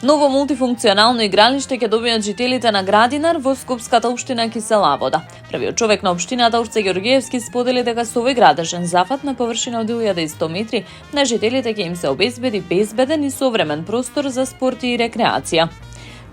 Ново мултифункционално игралиште ќе добијат жителите на Градинар во Скопската општина Кисела Вода. Првиот човек на општината Орце Георгиевски сподели дека со овој градежен зафат на површина од 1100 метри на жителите ќе им се обезбеди безбеден и современ простор за спорт и рекреација.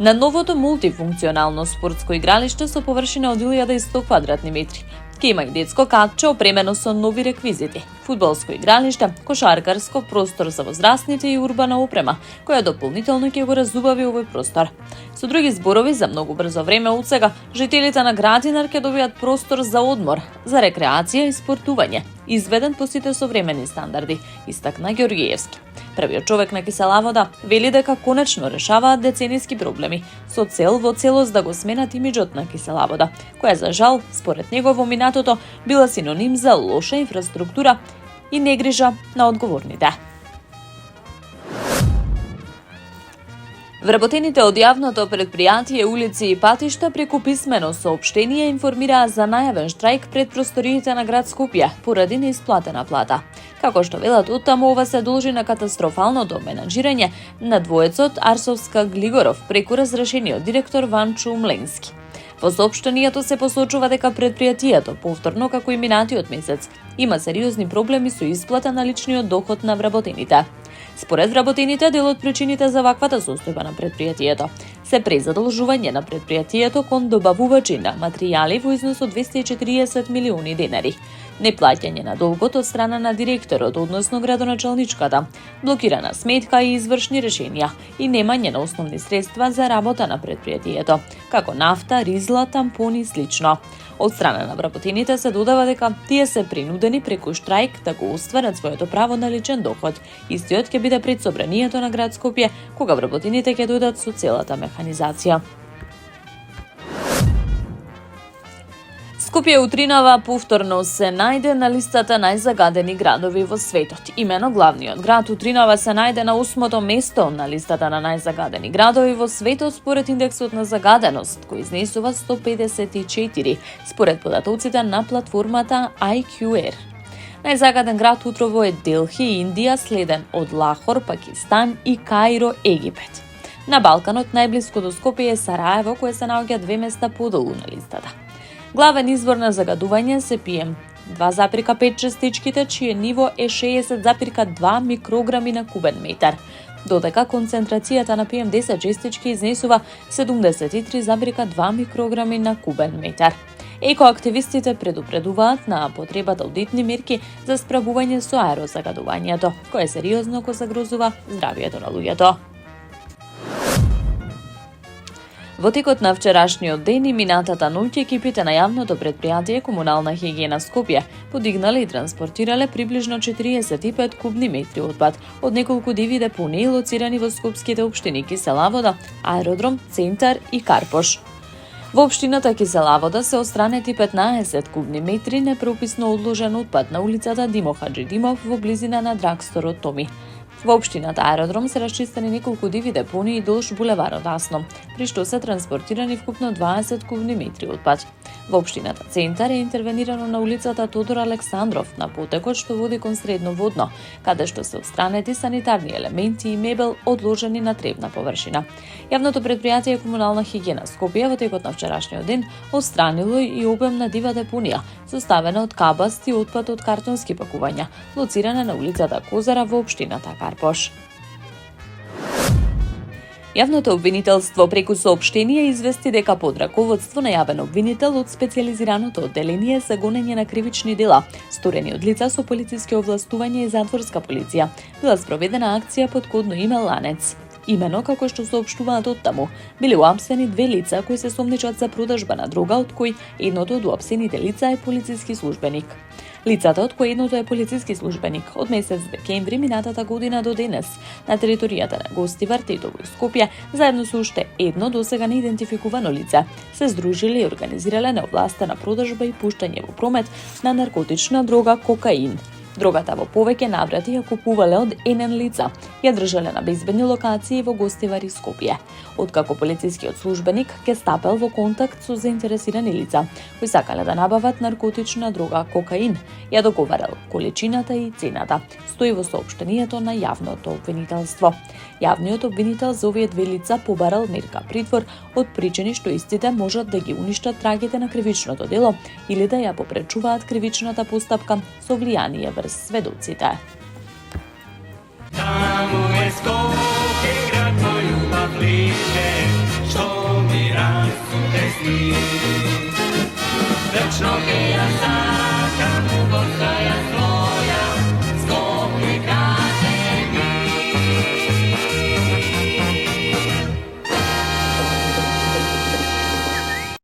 На новото мултифункционално спортско игралиште со површина од 1100 квадратни метри ќе има и детско катче опремено со нови реквизити, фудбалско игралиште, кошаркарско, простор за возрастните и урбана опрема, која дополнително ќе го разубави овој простор. Со други зборови, за многу брзо време од сега, жителите на Градинар ќе добијат простор за одмор, за рекреација и спортување, изведен по сите современи стандарди, истакна Георгиевски. Првиот човек на Кисела Вода вели дека конечно решаваат децениски проблеми, со цел во целост да го сменат имиџот на Кисела Вода, која за жал, според него во минатото, била синоним за лоша инфраструктура и негрижа на одговорните. Вработените од јавното предпријатие улици и патишта преку писмено соопштение информираа за најавен штрајк пред просториите на град Скопје поради неисплатена плата. Како што велат оттаму, ова се должи на катастрофалното менаџирање на двоецот Арсовска-Глигоров преку разрешениот директор Ванчо Мленски. Во соопштението се посочува дека предпријатието, повторно како и минатиот месец, има сериозни проблеми со исплата на личниот доход на вработените. Според вработените, дел од причините за ваквата состојба на предпријатието се презадолжување на предпријатието кон добавувачи на материјали во износ од 240 милиони денари, неплаќање на долгот од страна на директорот, односно градоначалничката, блокирана сметка и извршни решенија и немање на основни средства за работа на предпријатието, како нафта, ризла, тампони и слично. Од страна на вработените се додава дека тие се принудени преку штрајк да го остварат своето право на личен доход. Истиот ќе биде пред собранието на град Скопје, кога вработените ќе дојдат со целата механизација. Скопје утринава повторно се најде на листата најзагадени градови во светот. Имено главниот град утринава се најде на 8-то место на листата на најзагадени градови во светот според индексот на загаденост, кој изнесува 154, според податоците на платформата IQR. Најзагаден град утрово е Делхи, Индија, следен од Лахор, Пакистан и Каиро, Египет. На Балканот најблиско до Скопје е Сараево, кое се наоѓа 2 места подолу на листата. Главен извор на загадување се PM 2,5 частичките, чие ниво е 60,2 микрограми на кубен метар, додека концентрацијата на PM10 частички изнесува 73,2 микрограми на кубен метар. Екоактивистите предупредуваат на потребата од итни мерки за справување со аерозагадувањето, кое сериозно го загрозува здравието на луѓето. Во текот на вчерашниот ден и минатата ноќ екипите на јавното предпријатие Комунална хигиена Скопје подигнале и транспортирале приближно 45 кубни метри отпад од неколку диви депонии лоцирани во скопските општини Кисела Вода, Аеродром, Центар и Карпош. Во општината Кисела Вода се отстранети 15 кубни метри непрописно одложен отпад на улицата Димо Хаджи Димов во близина на драгсторот Томи. Во општината Аеродром се расчистени неколку диви депонии долж булеварот Асно, при што се транспортирани вкупно 20 кубни метри отпад. Во општината Центар е интервенирано на улицата Тодор Александров на потекот што води кон Средно Водно, каде што се отстранети санитарни елементи и мебел одложени на тревна површина. Јавното предпријатие Комунална хигиена Скопје во текот на вчерашниот ден отстранило и обемна дива депонија, составена од кабаст и отпад од картонски пакувања, лоцирана на улицата Козара во општината Карпош. Јавното обвинителство преку соопштение извести дека под раководство на јавен обвинител од специјализираното одделение за гонење на кривични дела, сторени од лица со полициски овластувања и затворска полиција, била спроведена акција под кодно име Ланец. Имено, како што соопштуваат оттаму, биле уапсени 2 лица кои се сомничат за продажба на дрога, од кои едното од уапсените лица е полициски службеник. Лицата, од кои едното е полициски службеник, од месец декември минатата година до денес, на територијата на Гостивар, Тетово и Скопје, заедно со уште едно досега неидентификувано лице, се здружиле и организирале неовластена продажба и пуштање во промет на наркотична дрога кокаин. Другата во повеќе наврати ја купувале од енен лица, ја држале на безбедни локации во Гостивар и Скопје. Откако полицискиот службеник ке стапел во контакт со заинтересирани лица, кои сакале да набават наркотична дрога кокаин, ја договарал количината и цената, стои во соопштението на јавното обвинителство. Јавниот обвинител за овие две лица побарал мерка притвор од причини што истите можат да ги уништат трагите на кривичното дело или да ја попречуваат кривичната постапка со влијание врз сведоците. Таму е Скопје, град мој љубав лише, што ми расте сни. Вечно ке ја